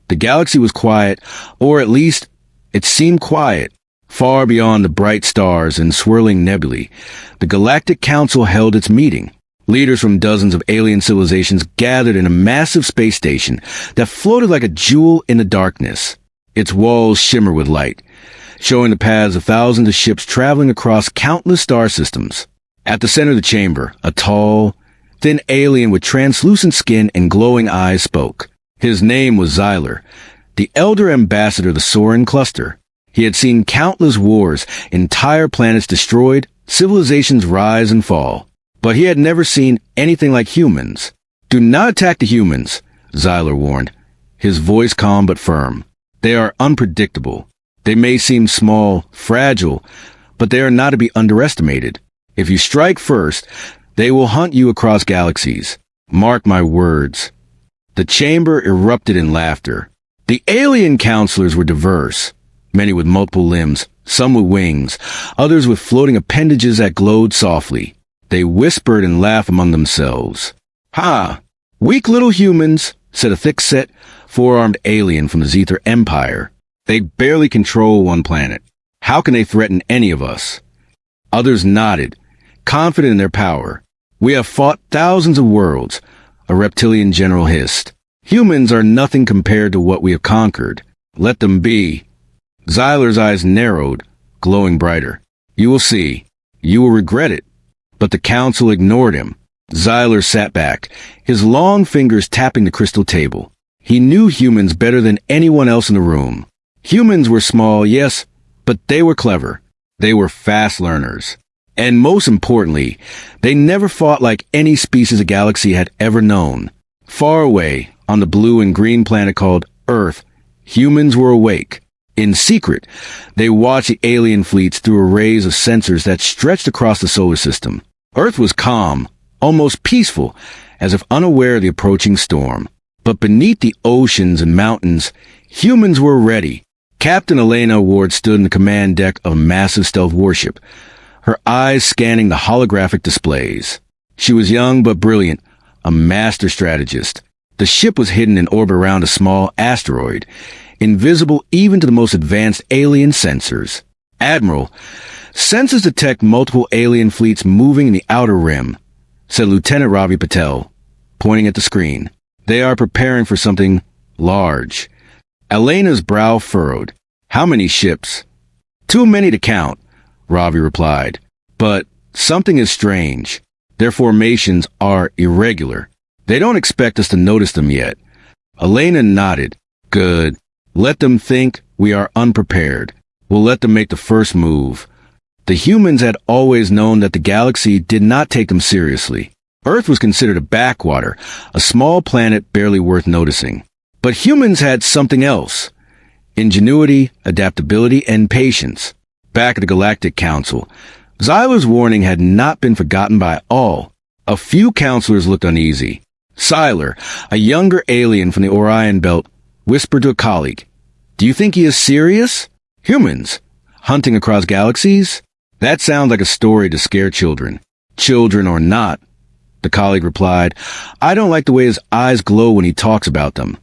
The galaxy was quiet, or at least it seemed quiet, far beyond the bright stars and swirling nebulae. The Galactic Council held its meeting. Leaders from dozens of alien civilizations gathered in a massive space station that floated like a jewel in the darkness. Its walls shimmered with light, showing the paths of thousands of ships traveling across countless star systems. At the center of the chamber, a tall, thin alien with translucent skin and glowing eyes spoke. His name was Xyler, the elder ambassador of the Soren cluster. He had seen countless wars, entire planets destroyed, civilizations rise and fall. But he had never seen anything like humans. "Do not attack the humans," Xyler warned, his voice calm but firm. "They are unpredictable. They may seem small, fragile, but they are not to be underestimated. If you strike first, they will hunt you across galaxies. Mark my words." The chamber erupted in laughter. The alien counselors were diverse, many with multiple limbs, some with wings, others with floating appendages that glowed softly. They whispered and laughed among themselves. "Ha! Weak little humans," said a thick-set, four-armed alien from the Zether Empire. "They barely control one planet. How can they threaten any of us?" Others nodded, confident in their power. "We have fought thousands of worlds," a reptilian general hissed. "Humans are nothing compared to what we have conquered. Let them be." Xyler's eyes narrowed, glowing brighter. "You will see. You will regret it." But the council ignored him. Xyler sat back, his long fingers tapping the crystal table. He knew humans better than anyone else in the room. Humans were small, yes, but they were clever. They were fast learners. And most importantly, they never fought like any species the galaxy had ever known. Far away, on the blue and green planet called Earth, humans were awake. In secret, they watched the alien fleets through arrays of sensors that stretched across the solar system. Earth was calm, almost peaceful, as if unaware of the approaching storm. But beneath the oceans and mountains, humans were ready. Captain Elena Ward stood in the command deck of a massive stealth warship, her eyes scanning the holographic displays. She was young but brilliant, a master strategist. The ship was hidden in orbit around a small asteroid, invisible even to the most advanced alien sensors. "Admiral, sensors detect multiple alien fleets moving in the outer rim," said Lieutenant Ravi Patel, pointing at the screen. "They are preparing for something large." Elena's brow furrowed. "How many ships?" "Too many to count," Ravi replied. "But something is strange. Their formations are irregular. They don't expect us to notice them yet." Elena nodded. "Good. Let them think we are unprepared. We'll let them make the first move." The humans had always known that the galaxy did not take them seriously. Earth was considered a backwater, a small planet barely worth noticing. But humans had something else: ingenuity, adaptability, and patience. Back at the Galactic Council, Xyler's warning had not been forgotten by all. A few counselors looked uneasy. Xyler, a younger alien from the Orion Belt, whispered to a colleague, "Do you think he is serious? Humans hunting across galaxies? That sounds like a story to scare children." "Children or not," the colleague replied, "I don't like the way his eyes glow when he talks about them."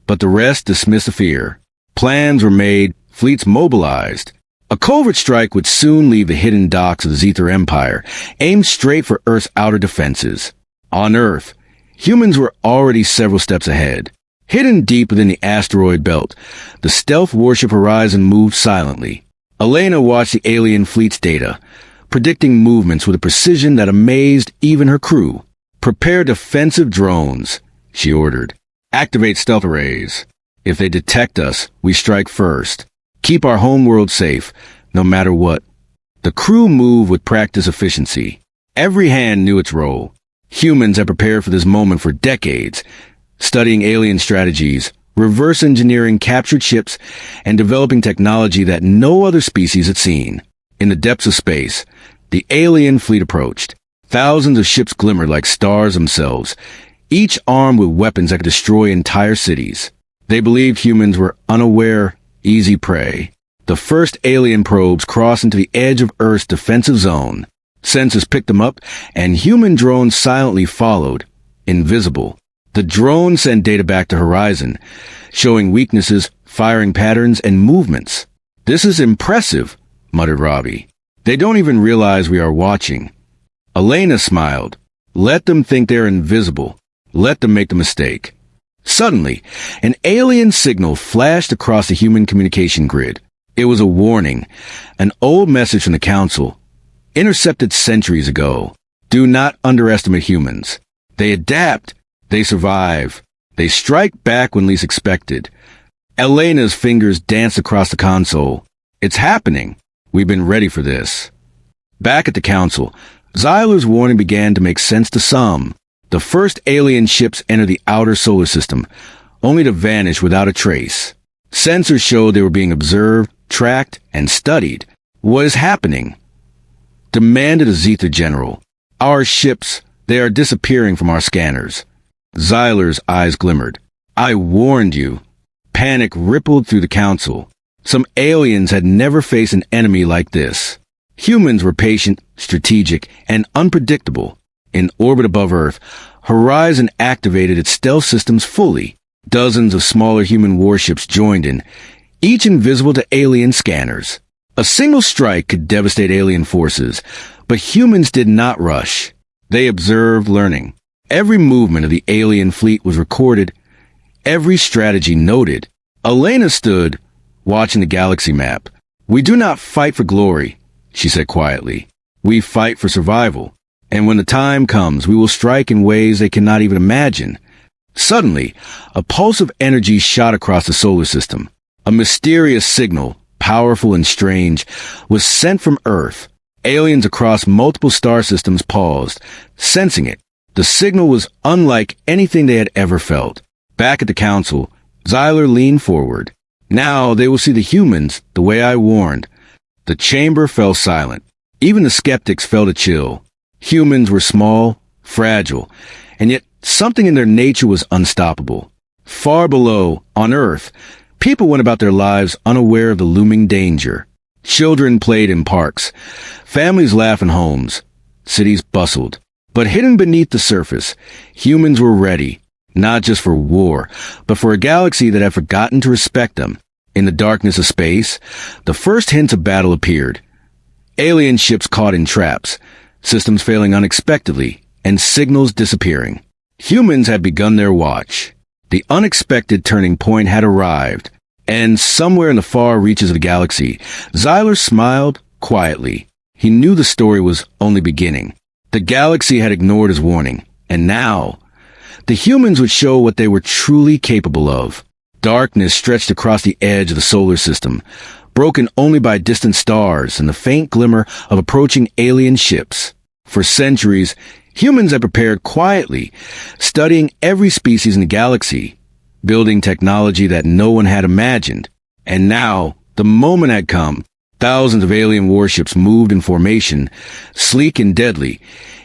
But the rest dismissed the fear. Plans were made, fleets mobilized. A covert strike would soon leave the hidden docks of the Zether Empire, aimed straight for Earth's outer defenses. On Earth, humans were already several steps ahead. Hidden deep within the asteroid belt, the stealth warship Horizon moved silently. Elena watched the alien fleet's data, predicting movements with a precision that amazed even her crew. "Prepare defensive drones," she ordered. "Activate stealth arrays. If they detect us, we strike first. Keep our homeworld safe, no matter what." The crew moved with practiced efficiency. Every hand knew its role. Humans had prepared for this moment for decades, studying alien strategies, reverse engineering captured ships, and developing technology that no other species had seen. In the depths of space, the alien fleet approached. Thousands of ships glimmered like stars themselves, each armed with weapons that could destroy entire cities. They believed humans were unaware, easy prey. The first alien probes crossed into the edge of Earth's defensive zone. Sensors picked them up, and human drones silently followed, invisible. The drone sent data back to Horizon, showing weaknesses, firing patterns, and movements. "This is impressive," muttered Robbie. "They don't even realize we are watching." Elena smiled. "Let them think they're invisible. Let them make the mistake." Suddenly, an alien signal flashed across the human communication grid. It was a warning, an old message from the Council, intercepted centuries ago. Do not underestimate humans. They adapt. They survive. They strike back when least expected. Elena's fingers danced across the console. "It's happening. We've been ready for this." Back at the Council, Zyler's warning began to make sense to some. The first alien ships entered the outer solar system, only to vanish without a trace. Sensors showed they were being observed, tracked, and studied. "What is happening?" demanded a Zeta general. "Our ships, they are disappearing from our scanners." Zyler's eyes glimmered. "I warned you." Panic rippled through the Council. Some aliens had never faced an enemy like this. Humans were patient, strategic, and unpredictable. In orbit above Earth, Horizon activated its stealth systems fully. Dozens of smaller human warships joined in, each invisible to alien scanners. A single strike could devastate alien forces, but humans did not rush. They observed, learning. Every movement of the alien fleet was recorded, every strategy noted. Elena stood, watching the galaxy map. "We do not fight for glory," she said quietly. "We fight for survival. And when the time comes, we will strike in ways they cannot even imagine." Suddenly, a pulse of energy shot across the solar system. A mysterious signal, powerful and strange, was sent from Earth. Aliens across multiple star systems paused, sensing it. The signal was unlike anything they had ever felt. Back at the Council, Zyler leaned forward. "Now they will see the humans the way I warned." The chamber fell silent. Even the skeptics felt a chill. Humans were small, fragile, and yet something in their nature was unstoppable. Far below, on Earth, people went about their lives unaware of the looming danger. Children played in parks. Families laughed in homes. Cities bustled. But hidden beneath the surface, humans were ready, not just for war, but for a galaxy that had forgotten to respect them. In the darkness of space, the first hints of battle appeared. Alien ships caught in traps, systems failing unexpectedly, and signals disappearing. Humans had begun their watch. The unexpected turning point had arrived, and somewhere in the far reaches of the galaxy, Zyler smiled quietly. He knew the story was only beginning. The galaxy had ignored his warning, and now, the humans would show what they were truly capable of. Darkness stretched across the edge of the solar system, broken only by distant stars and the faint glimmer of approaching alien ships. For centuries, humans had prepared quietly, studying every species in the galaxy, building technology that no one had imagined. And now, the moment had come. Thousands of alien warships moved in formation, sleek and deadly,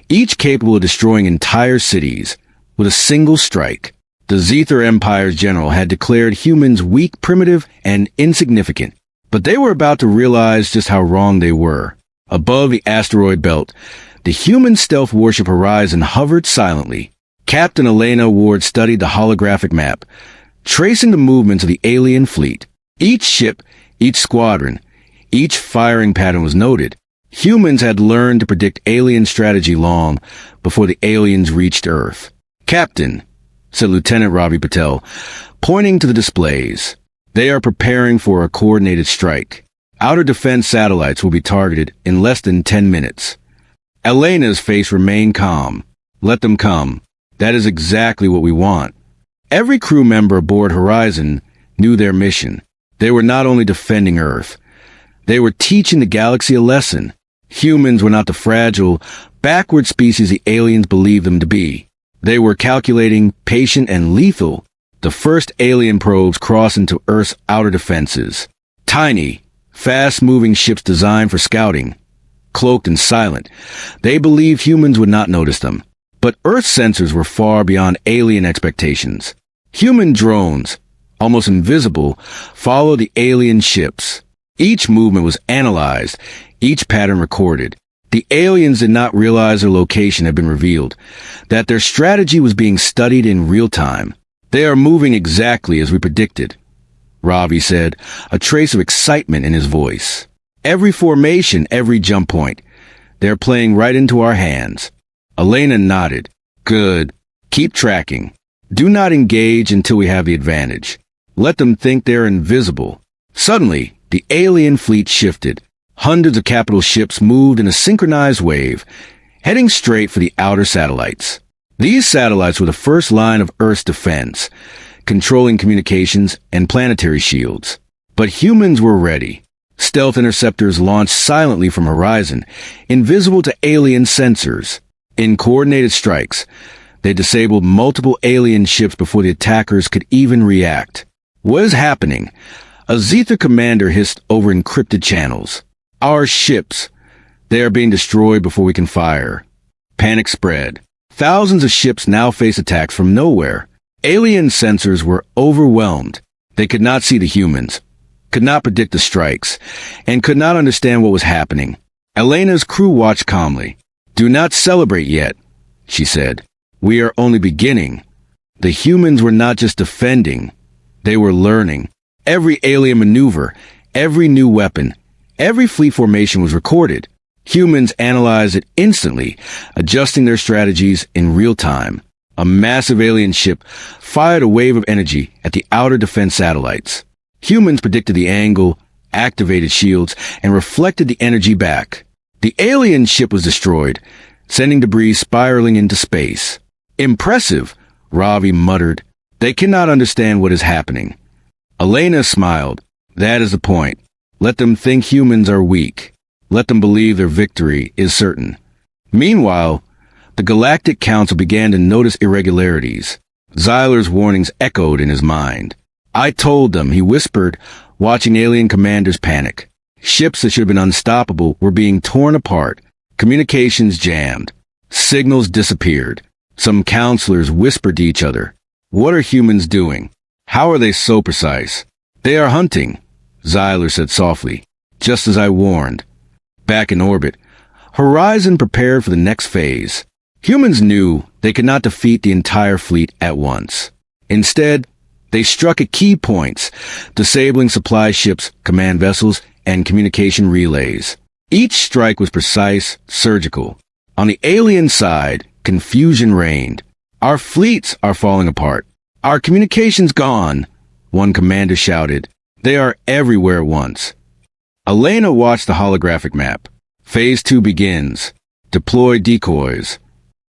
each capable of destroying entire cities with a single strike. The Zeta Empire's general had declared humans weak, primitive, and insignificant, but they were about to realize just how wrong they were. Above the asteroid belt, the human stealth warship Horizon hovered silently. Captain Elena Ward studied the holographic map, tracing the movements of the alien fleet. Each ship, each squadron, each firing pattern was noted. Humans had learned to predict alien strategy long before the aliens reached Earth. "Captain," said Lieutenant Ravi Patel, pointing to the displays. "They are preparing for a coordinated strike. Outer defense satellites will be targeted in less than 10 minutes. Elena's face remained calm. "Let them come. That is exactly what we want." Every crew member aboard Horizon knew their mission. They were not only defending Earth, they were teaching the galaxy a lesson. Humans were not the fragile, backward species the aliens believed them to be. They were calculating, patient, and lethal. The first alien probes crossed into Earth's outer defenses. Tiny, fast-moving ships designed for scouting. Cloaked and silent, they believed humans would not notice them. But Earth's sensors were far beyond alien expectations. Human drones, almost invisible, followed the alien ships. Each movement was analyzed, each pattern recorded. The aliens did not realize their location had been revealed, that their strategy was being studied in real time. They are moving exactly as we predicted, Ravi said, a trace of excitement in his voice. Every formation, every jump point. They're playing right into our hands. Elena nodded. Good. Keep tracking. Do not engage until we have the advantage. Let them think they're invisible. Suddenly, the alien fleet shifted. Hundreds of capital ships moved in a synchronized wave, heading straight for the outer satellites. These satellites were the first line of Earth's defense, controlling communications and planetary shields. But humans were ready. Stealth interceptors launched silently from horizon, invisible to alien sensors. In coordinated strikes, they disabled multiple alien ships before the attackers could even react. What is happening? A Zetha commander hissed over encrypted channels. Our ships. They are being destroyed before we can fire. Panic spread. Thousands of ships now face attacks from nowhere. Alien sensors were overwhelmed. They could not see the humans, could not predict the strikes, and could not understand what was happening. Elena's crew watched calmly. Do not celebrate yet, she said. We are only beginning. The humans were not just defending. They were learning. Every alien maneuver, every new weapon, every fleet formation was recorded. Humans analyzed it instantly, adjusting their strategies in real time. A massive alien ship fired a wave of energy at the outer defense satellites. Humans predicted the angle, activated shields, and reflected the energy back. The alien ship was destroyed, sending debris spiraling into space. Impressive, Ravi muttered. They cannot understand what is happening. Elena smiled. That is the point. Let them think humans are weak. Let them believe their victory is certain. Meanwhile, the Galactic Council began to notice irregularities. Zyler's warnings echoed in his mind. I told them, he whispered, watching alien commanders panic. Ships that should have been unstoppable were being torn apart. Communications jammed. Signals disappeared. Some counselors whispered to each other. What are humans doing? How are they so precise? They are hunting, Zyler said softly, just as I warned. Back in orbit, Horizon prepared for the next phase. Humans knew they could not defeat the entire fleet at once. Instead, they struck at key points, disabling supply ships, command vessels, and communication relays. Each strike was precise, surgical. On the alien side, confusion reigned. Our fleets are falling apart. Our communications gone, one commander shouted. They are everywhere at once. Elena watched the holographic map. Phase 2 begins. Deploy decoys.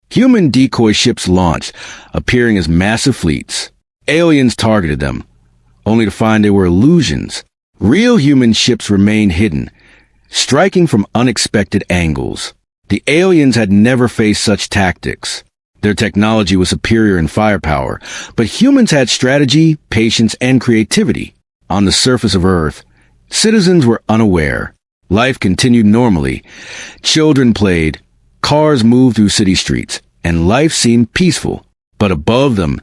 Human decoy ships launched, appearing as massive fleets. Aliens targeted them, only to find they were illusions. Real human ships remained hidden, striking from unexpected angles. The aliens had never faced such tactics. Their technology was superior in firepower, but humans had strategy, patience, and creativity. On the surface of Earth, citizens were unaware. Life continued normally. Children played, cars moved through city streets, and life seemed peaceful. But above them,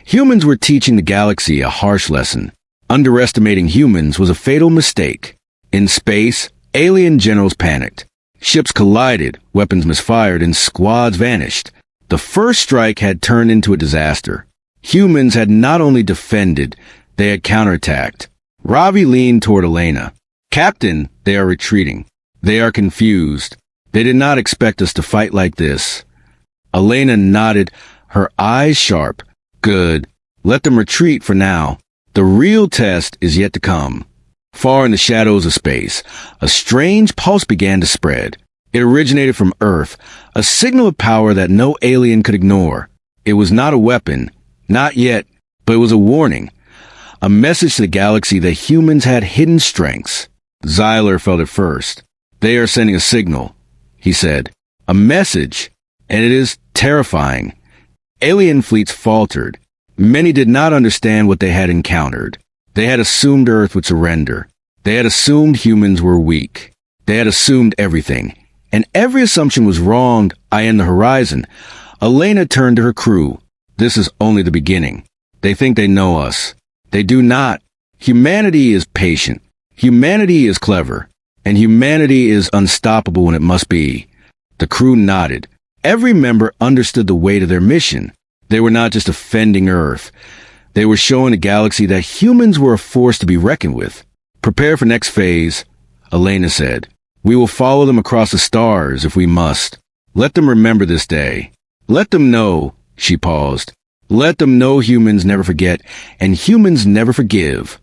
humans were teaching the galaxy a harsh lesson. Underestimating humans was a fatal mistake. In space, alien generals panicked. Ships collided, weapons misfired, and squads vanished. The first strike had turned into a disaster. Humans had not only defended, they had counterattacked. Ravi leaned toward Elena. Captain, they are retreating. They are confused. They did not expect us to fight like this. Elena nodded, her eyes sharp. Good. Let them retreat for now. The real test is yet to come. Far in the shadows of space, a strange pulse began to spread. It originated from Earth, a signal of power that no alien could ignore. It was not a weapon, not yet, but it was a warning. A message to the galaxy that humans had hidden strengths. Zyler felt it first. They are sending a signal, he said. A message, and it is terrifying. Alien fleets faltered. Many did not understand what they had encountered. They had assumed Earth would surrender. They had assumed humans were weak. They had assumed everything. And every assumption was wrong. I am the horizon. Elena turned to her crew. This is only the beginning. They think they know us. They do not. Humanity is patient. Humanity is clever. And humanity is unstoppable when it must be. The crew nodded. Every member understood the weight of their mission. They were not just defending Earth. They were showing the galaxy that humans were a force to be reckoned with. Prepare for next phase, Elena said. We will follow them across the stars if we must. Let them remember this day. Let them know, she paused. Let them know humans never forget, and humans never forgive.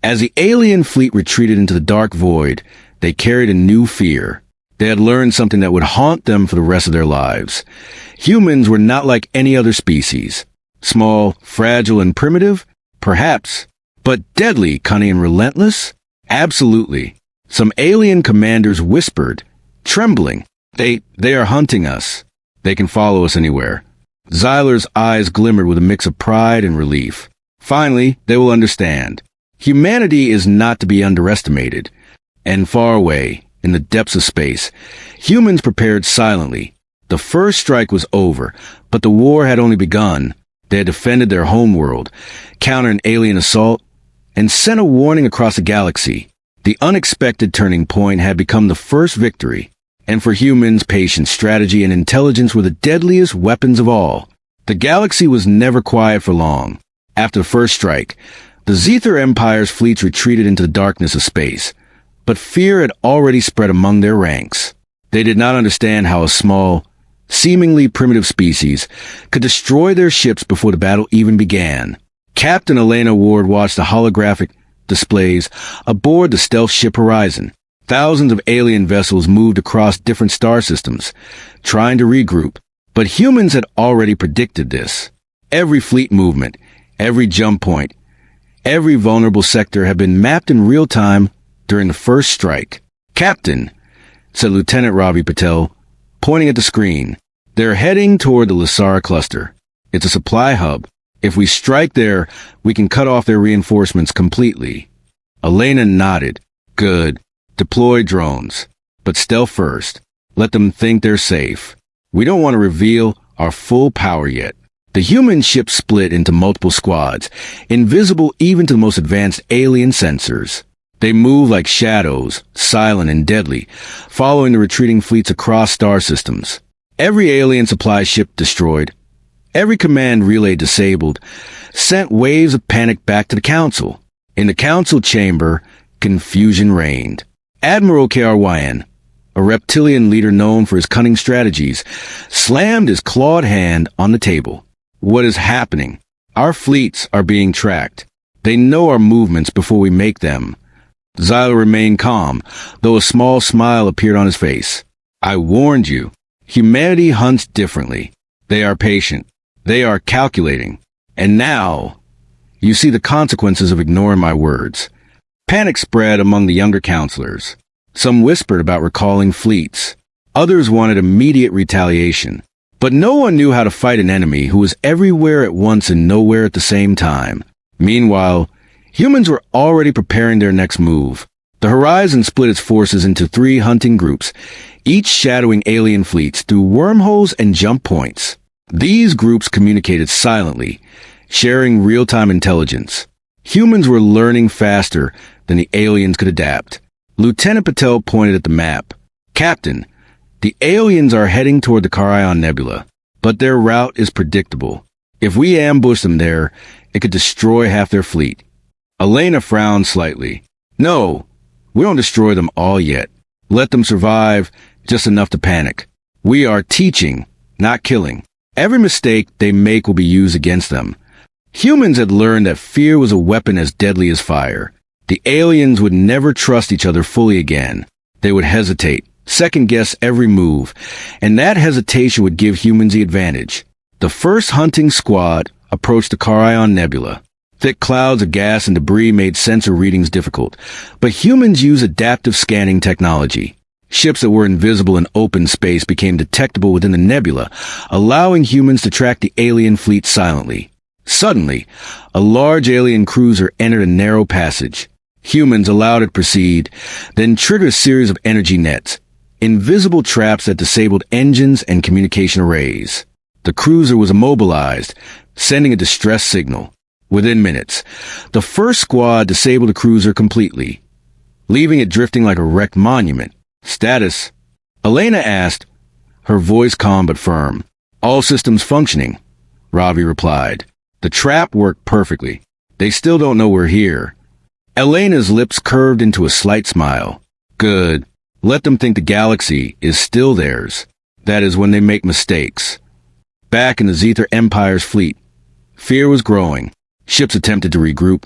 As the alien fleet retreated into the dark void, they carried a new fear. They had learned something that would haunt them for the rest of their lives. Humans were not like any other species. Small, fragile, and primitive? Perhaps. But deadly, cunning, and relentless? Absolutely. Some alien commanders whispered, trembling, They are hunting us. They can follow us anywhere. Zyler's eyes glimmered with a mix of pride and relief. Finally, they will understand. Humanity is not to be underestimated. And far away, in the depths of space, humans prepared silently. The first strike was over, but the war had only begun. They had defended their homeworld, countered an alien assault, and sent a warning across the galaxy. The unexpected turning point had become the first victory. And for humans, patience, strategy, and intelligence were the deadliest weapons of all. The galaxy was never quiet for long. After the first strike, the Zether Empire's fleets retreated into the darkness of space. But fear had already spread among their ranks. They did not understand how a small, seemingly primitive species could destroy their ships before the battle even began. Captain Elena Ward watched the holographic displays aboard the stealth ship Horizon. Thousands of alien vessels moved across different star systems, trying to regroup. But humans had already predicted this. Every fleet movement, every jump point, every vulnerable sector had been mapped in real time during the first strike. Captain, said Lieutenant Ravi Patel, pointing at the screen, they're heading toward the Lasara cluster. It's a supply hub. If we strike there, we can cut off their reinforcements completely. Elena nodded. Good. Deploy drones. But stealth first. Let them think they're safe. We don't want to reveal our full power yet. The human ship split into multiple squads, invisible even to the most advanced alien sensors. They moved like shadows, silent and deadly, following the retreating fleets across star systems. Every alien supply ship destroyed, every command relay disabled, sent waves of panic back to the Council. In the Council chamber, confusion reigned. Admiral KRYN, a reptilian leader known for his cunning strategies, slammed his clawed hand on the table. What is happening? Our fleets are being tracked. They know our movements before we make them. Zyler remained calm, though a small smile appeared on his face. I warned you. Humanity hunts differently. They are patient. They are calculating. And now, you see the consequences of ignoring my words. Panic spread among the younger counselors. Some whispered about recalling fleets. Others wanted immediate retaliation. But no one knew how to fight an enemy who was everywhere at once and nowhere at the same time. Meanwhile, humans were already preparing their next move. The Horizon split its forces into 3 hunting groups, each shadowing alien fleets through wormholes and jump points. These groups communicated silently, sharing real-time intelligence. Humans were learning faster than the aliens could adapt. Lieutenant Patel pointed at the map. Captain, the aliens are heading toward the Caryon Nebula, but their route is predictable. If we ambush them there, it could destroy half their fleet. Elena frowned slightly. No, we don't destroy them all yet. Let them survive just enough to panic. We are teaching, not killing. Every mistake they make will be used against them. Humans had learned that fear was a weapon as deadly as fire. The aliens would never trust each other fully again. They would hesitate, second-guess every move, and that hesitation would give humans the advantage. The first hunting squad approached the Caryon Nebula. Thick clouds of gas and debris made sensor readings difficult, but humans use adaptive scanning technology. Ships that were invisible in open space became detectable within the nebula, allowing humans to track the alien fleet silently. Suddenly, a large alien cruiser entered a narrow passage. Humans allowed it to proceed, then triggered a series of energy nets, invisible traps that disabled engines and communication arrays. The cruiser was immobilized, sending a distress signal. Within minutes, the first squad disabled the cruiser completely, leaving it drifting like a wrecked monument. Status? Elena asked, her voice calm but firm. All systems functioning, Ravi replied. The trap worked perfectly. They still don't know we're here. Elena's lips curved into a slight smile. Good. Let them think the galaxy is still theirs. That is when they make mistakes. Back in the Zether Empire's fleet, fear was growing. Ships attempted to regroup,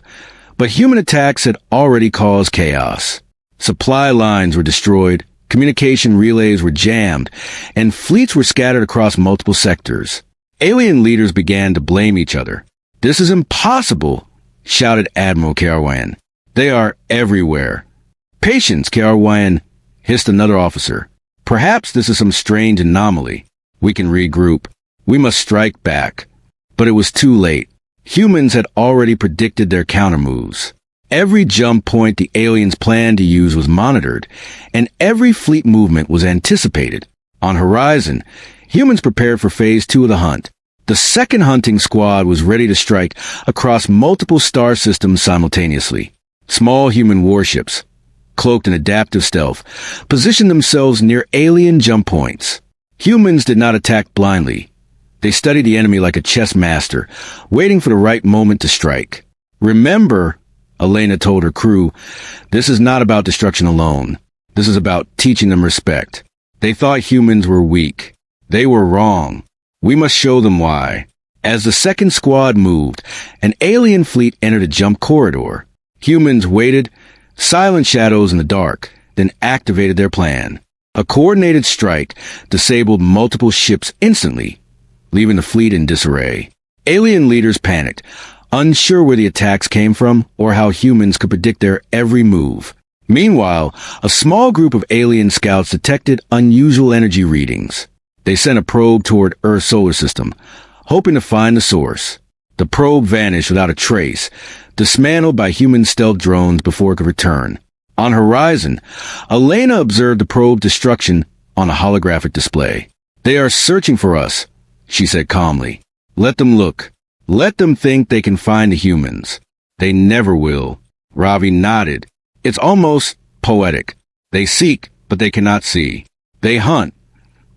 but human attacks had already caused chaos. Supply lines were destroyed, communication relays were jammed, and fleets were scattered across multiple sectors. Alien leaders began to blame each other. This is impossible, shouted Admiral Karwan. They are everywhere. Patience, Karwan, hissed another officer. Perhaps this is some strange anomaly. We can regroup. We must strike back. But it was too late. Humans had already predicted their countermoves. Every jump point the aliens planned to use was monitored, and every fleet movement was anticipated. On Horizon, humans prepared for Phase 2 of the hunt. The second hunting squad was ready to strike across multiple star systems simultaneously. Small human warships, cloaked in adaptive stealth, positioned themselves near alien jump points. Humans did not attack blindly. They studied the enemy like a chess master, waiting for the right moment to strike. Remember, Elena told her crew, this is not about destruction alone. This is about teaching them respect. They thought humans were weak. They were wrong. We must show them why. As the second squad moved, an alien fleet entered a jump corridor. Humans waited, silent shadows in the dark, then activated their plan. A coordinated strike disabled multiple ships instantly, leaving the fleet in disarray. Alien leaders panicked, unsure where the attacks came from or how humans could predict their every move. Meanwhile, a small group of alien scouts detected unusual energy readings. They sent a probe toward Earth's solar system, hoping to find the source. The probe vanished without a trace, dismantled by human stealth drones before it could return. On Horizon, Elena observed the probe destruction on a holographic display. They are searching for us, she said calmly. Let them look. Let them think they can find the humans. They never will. Ravi nodded. It's almost poetic. They seek, but they cannot see. They hunt,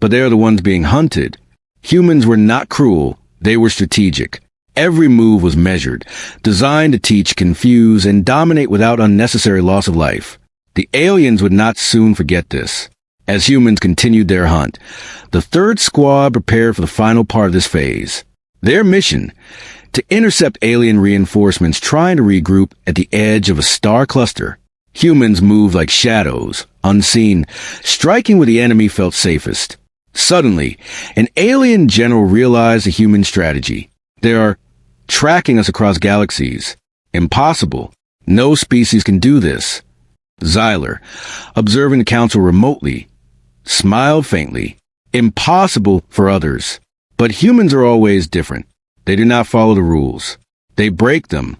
but they are the ones being hunted. Humans were not cruel. They were strategic. Every move was measured, designed to teach, confuse, and dominate without unnecessary loss of life. The aliens would not soon forget this. As humans continued their hunt, the third squad prepared for the final part of this phase. Their mission, to intercept alien reinforcements trying to regroup at the edge of a star cluster. Humans moved like shadows, unseen, striking where the enemy felt safest. Suddenly, an alien general realized the human strategy. They are tracking us across galaxies. Impossible. No species can do this. Xyler, observing the council remotely, smiled faintly. Impossible for others. But humans are always different. They do not follow the rules. They break them.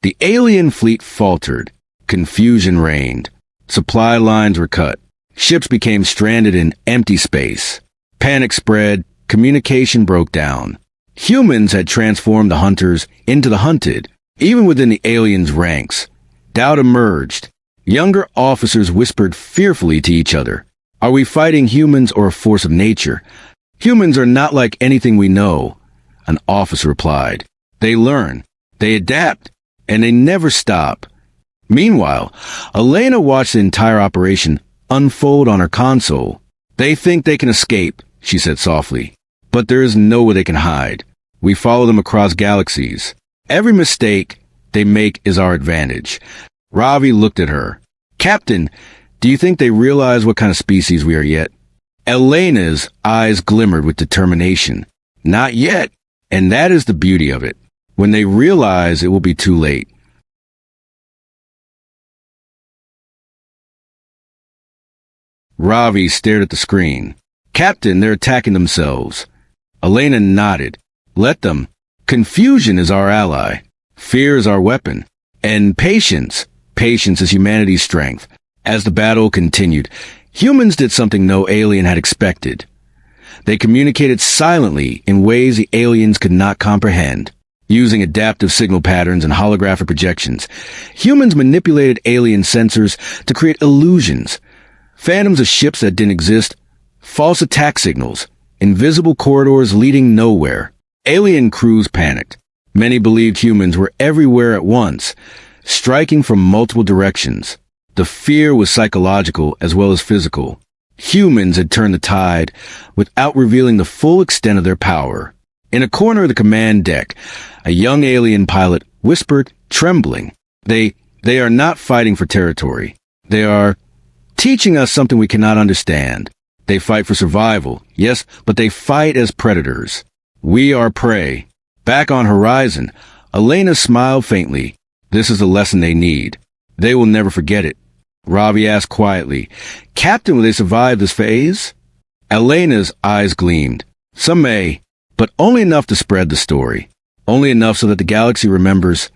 The alien fleet faltered. Confusion reigned. Supply lines were cut. Ships became stranded in empty space. Panic spread. Communication broke down. Humans had transformed the hunters into the hunted. Even within the aliens' ranks, doubt emerged. Younger officers whispered fearfully to each other. Are we fighting humans or a force of nature? Humans are not like anything we know, an officer replied. They learn, they adapt, and they never stop. Meanwhile, Elena watched the entire operation unfold on her console. They think they can escape, she said softly. But there is nowhere they can hide. We follow them across galaxies. Every mistake they make is our advantage. Ravi looked at her. Captain, do you think they realize what kind of species we are yet? Elena's eyes glimmered with determination. Not yet. And that is the beauty of it. When they realize, it will be too late. Ravi stared at the screen. Captain, they're attacking themselves. Elena nodded. Let them. Confusion is our ally. Fear is our weapon. And patience. Patience is humanity's strength. As the battle continued, humans did something no alien had expected. They communicated silently in ways the aliens could not comprehend. Using adaptive signal patterns and holographic projections, humans manipulated alien sensors to create illusions. Phantoms of ships that didn't exist, false attack signals, invisible corridors leading nowhere. Alien crews panicked. Many believed humans were everywhere at once, striking from multiple directions. The fear was psychological as well as physical. Humans had turned the tide without revealing the full extent of their power. In a corner of the command deck, a young alien pilot whispered, trembling, They are not fighting for territory. They are teaching us something we cannot understand. They fight for survival, yes, but they fight as predators. We are prey. Back on Horizon, Elena smiled faintly. This is the lesson they need. They will never forget it. Ravi asked quietly, Captain, will they survive this phase? Elena's eyes gleamed. Some may, but only enough to spread the story. Only enough so that the galaxy remembers.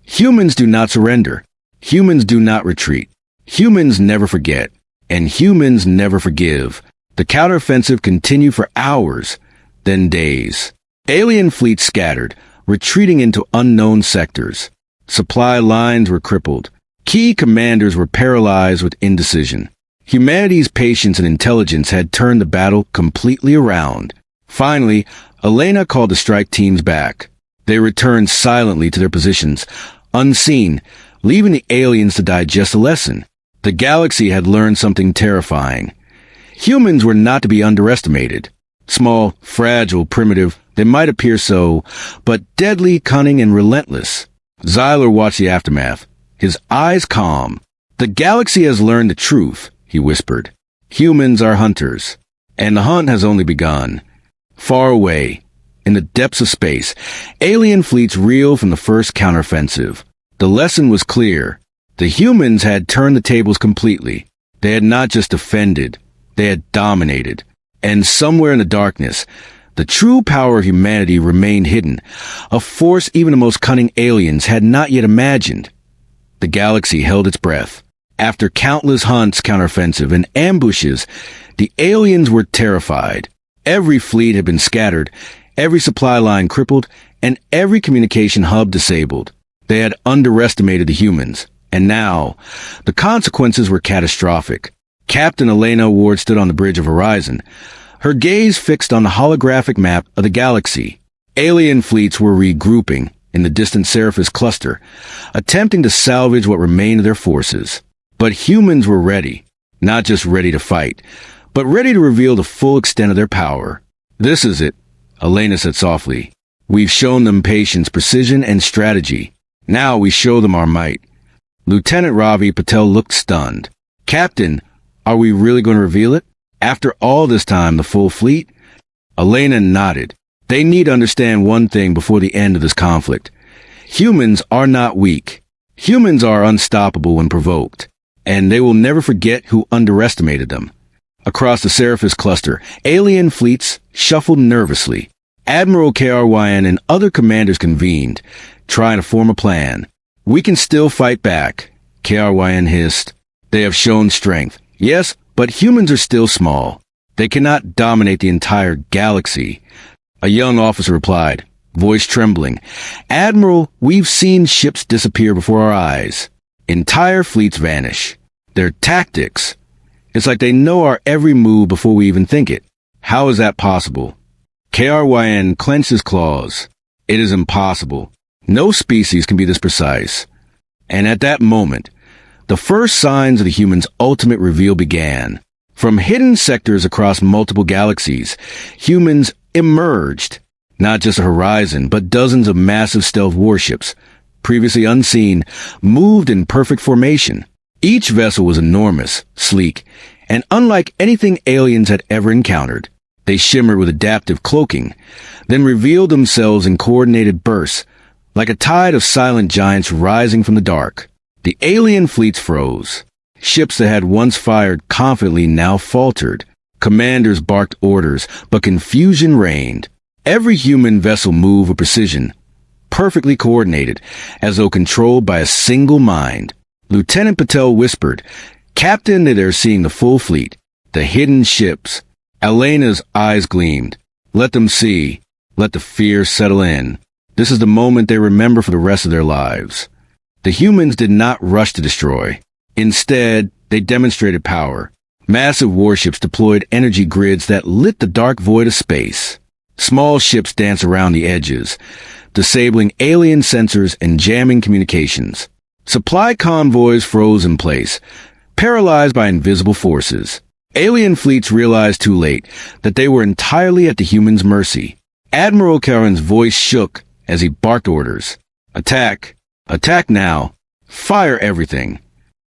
Humans do not surrender. Humans do not retreat. Humans never forget. And humans never forgive. The counteroffensive continued for hours, then days. Alien fleets scattered, retreating into unknown sectors. Supply lines were crippled. Key commanders were paralyzed with indecision. Humanity's patience and intelligence had turned the battle completely around. Finally, Elena called the strike teams back. They returned silently to their positions, unseen, leaving the aliens to digest the lesson. The galaxy had learned something terrifying. Humans were not to be underestimated. Small, fragile, primitive, they might appear so, but deadly, cunning, and relentless. Xyler watched the aftermath, his eyes calm. The galaxy has learned the truth, he whispered. Humans are hunters, and the hunt has only begun. Far away, in the depths of space, alien fleets reeled from the first counteroffensive. The lesson was clear. The humans had turned the tables completely. They had not just defended, they had dominated. And somewhere in the darkness, the true power of humanity remained hidden, a force even the most cunning aliens had not yet imagined. The galaxy held its breath. After countless hunts, counteroffensive, and ambushes, the aliens were terrified. Every fleet had been scattered, every supply line crippled, and every communication hub disabled. They had underestimated the humans, and now, the consequences were catastrophic. Captain Elena Ward stood on the bridge of Horizon, her gaze fixed on the holographic map of the galaxy. Alien fleets were regrouping in the distant Seraphis cluster, attempting to salvage what remained of their forces. But humans were ready, not just ready to fight, but ready to reveal the full extent of their power. This is it, Elena said softly. We've shown them patience, precision, and strategy. Now we show them our might. Lieutenant Ravi Patel looked stunned. Captain, are we really going to reveal it? After all this time, the full fleet? Elena nodded. They need to understand one thing before the end of this conflict. Humans are not weak. Humans are unstoppable when provoked. And they will never forget who underestimated them. Across the Seraphis cluster, alien fleets shuffled nervously. Admiral KRYN and other commanders convened, trying to form a plan. We can still fight back, KRYN hissed. They have shown strength. Yes, but humans are still small. They cannot dominate the entire galaxy. A young officer replied, voice trembling. Admiral, we've seen ships disappear before our eyes. Entire fleets vanish. Their tactics. It's like they know our every move before we even think it. How is that possible? KRYN clenched his claws. It is impossible. No species can be this precise. And at that moment, the first signs of the humans' ultimate reveal began. From hidden sectors across multiple galaxies, humans emerged. Not just a Horizon, but dozens of massive stealth warships, previously unseen, moved in perfect formation. Each vessel was enormous, sleek, and unlike anything aliens had ever encountered. They shimmered with adaptive cloaking, then revealed themselves in coordinated bursts, like a tide of silent giants rising from the dark. The alien fleets froze. Ships that had once fired confidently now faltered. Commanders barked orders, but confusion reigned. Every human vessel moved with precision, perfectly coordinated, as though controlled by a single mind. Lieutenant Patel whispered, Captain, they're seeing the full fleet, the hidden ships. Elena's eyes gleamed. Let them see. Let the fear settle in. This is the moment they remember for the rest of their lives. The humans did not rush to destroy. Instead, they demonstrated power. Massive warships deployed energy grids that lit the dark void of space. Small ships danced around the edges, disabling alien sensors and jamming communications. Supply convoys froze in place, paralyzed by invisible forces. Alien fleets realized too late that they were entirely at the humans' mercy. Admiral Karen's voice shook as he barked orders. Attack! Attack now! Fire everything!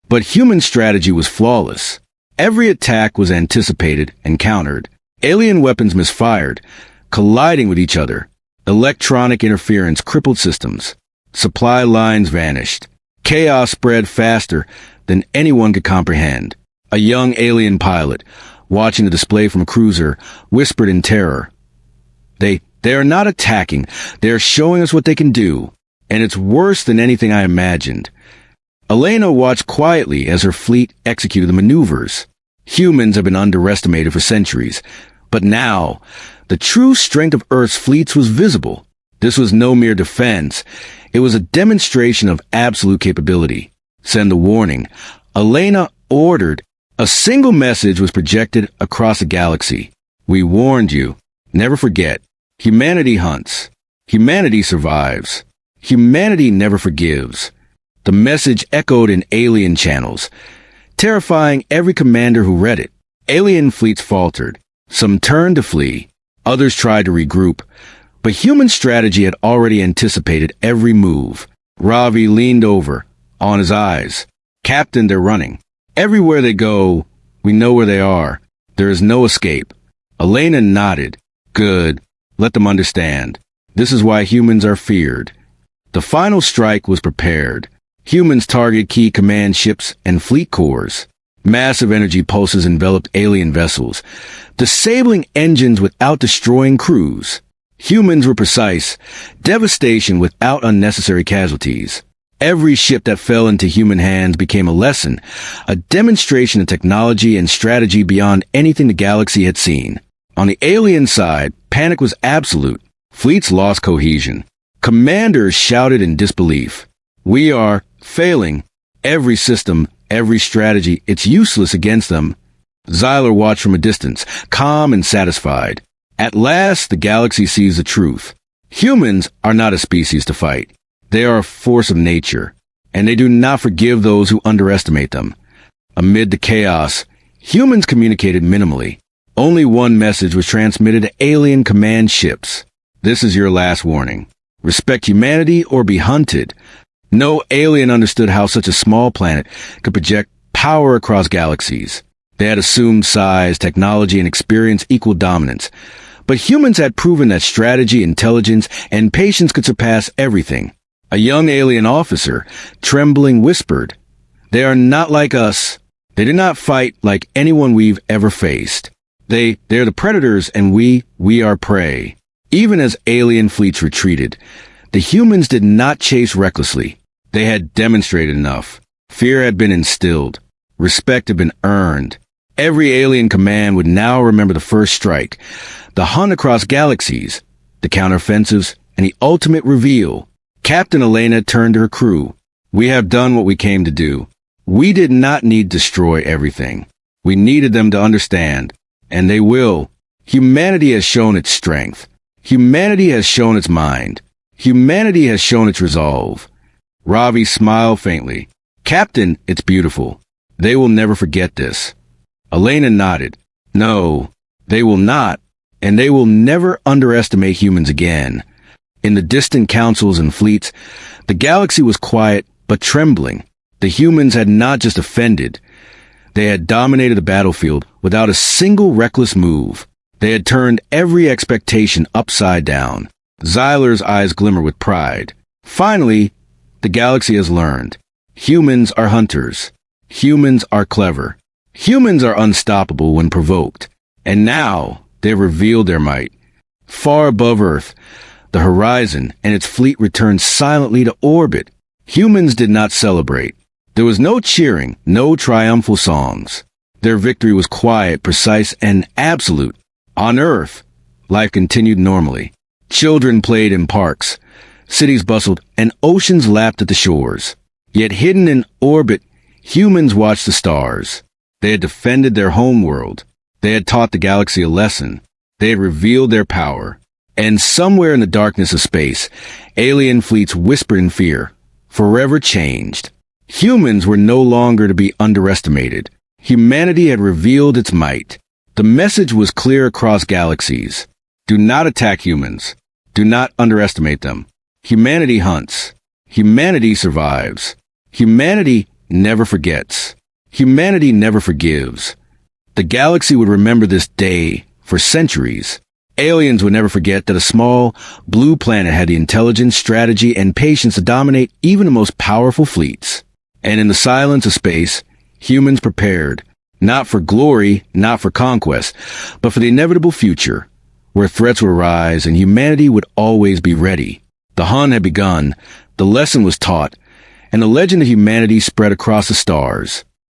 But human strategy was flawless. Every attack was anticipated and countered. Alien weapons misfired, colliding with each other. Electronic interference crippled systems. Supply lines vanished. Chaos spread faster than anyone could comprehend. A young alien pilot, watching the display from a cruiser, whispered in terror. They are not attacking. They are showing us what they can do. And it's worse than anything I imagined. Elena watched quietly as her fleet executed the maneuvers. Humans have been underestimated for centuries. But now, the true strength of Earth's fleets was visible. This was no mere defense. It was a demonstration of absolute capability. Send the warning. Elena ordered. A single message was projected across the galaxy. We warned you. Never forget. Humanity hunts. Humanity survives. Humanity never forgives. The message echoed in alien channels, terrifying every commander who read it. Alien fleets faltered. Some turned to flee. Others tried to regroup. But human strategy had already anticipated every move. Ravi leaned over, on his eyes. Captain, they're running. Everywhere they go, we know where they are. There is no escape. Elena nodded. Good. Let them understand. This is why humans are feared. The final strike was prepared. Humans targeted key command ships and fleet cores. Massive energy pulses enveloped alien vessels, disabling engines without destroying crews. Humans were precise, devastation without unnecessary casualties. Every ship that fell into human hands became a lesson, a demonstration of technology and strategy beyond anything the galaxy had seen. On the alien side, panic was absolute. Fleets lost cohesion. Commanders shouted in disbelief. We are failing. Every system, every strategy, it's useless against them. Xyler watched from a distance, calm and satisfied. At last, the galaxy sees the truth. Humans are not a species to fight. They are a force of nature, and they do not forgive those who underestimate them. Amid the chaos, humans communicated minimally. Only one message was transmitted to alien command ships. This is your last warning. Respect humanity or be hunted. No alien understood how such a small planet could project power across galaxies. They had assumed size, technology, and experience equal dominance. But humans had proven that strategy, intelligence, and patience could surpass everything. A young alien officer, trembling, whispered, They are not like us. They do not fight like anyone we've ever faced. They're the predators and we are prey. Even as alien fleets retreated, the humans did not chase recklessly. They had demonstrated enough. Fear had been instilled. Respect had been earned. Every alien command would now remember the first strike, the hunt across galaxies, the counteroffensives, and the ultimate reveal. Captain Elena turned to her crew. We have done what we came to do. We did not need to destroy everything. We needed them to understand. And they will. Humanity has shown its strength. Humanity has shown its mind. Humanity has shown its resolve. Ravi smiled faintly. Captain, it's beautiful. They will never forget this. Elena nodded. No, they will not. And they will never underestimate humans again. In the distant councils and fleets, the galaxy was quiet but trembling. The humans had not just offended. They had dominated the battlefield without a single reckless move. They had turned every expectation upside down. Xyler's eyes glimmer with pride. Finally, the galaxy has learned. Humans are hunters. Humans are clever. Humans are unstoppable when provoked. And now, they revealed their might. Far above Earth, the horizon and its fleet returned silently to orbit. Humans did not celebrate. There was no cheering, no triumphal songs. Their victory was quiet, precise, and absolute. On Earth, life continued normally. Children played in parks. Cities bustled, and oceans lapped at the shores. Yet hidden in orbit, humans watched the stars. They had defended their homeworld. They had taught the galaxy a lesson. They had revealed their power. And somewhere in the darkness of space, alien fleets whispered in fear, forever changed. Humans were no longer to be underestimated. Humanity had revealed its might. The message was clear across galaxies. Do not attack humans. Do not underestimate them. Humanity hunts. Humanity survives. Humanity never forgets. Humanity never forgives. The galaxy would remember this day for centuries. Aliens would never forget that a small, blue planet had the intelligence, strategy, and patience to dominate even the most powerful fleets. And in the silence of space, humans prepared, not for glory, not for conquest, but for the inevitable future, where threats would arise and humanity would always be ready. The hunt had begun, the lesson was taught, and the legend of humanity spread across the stars.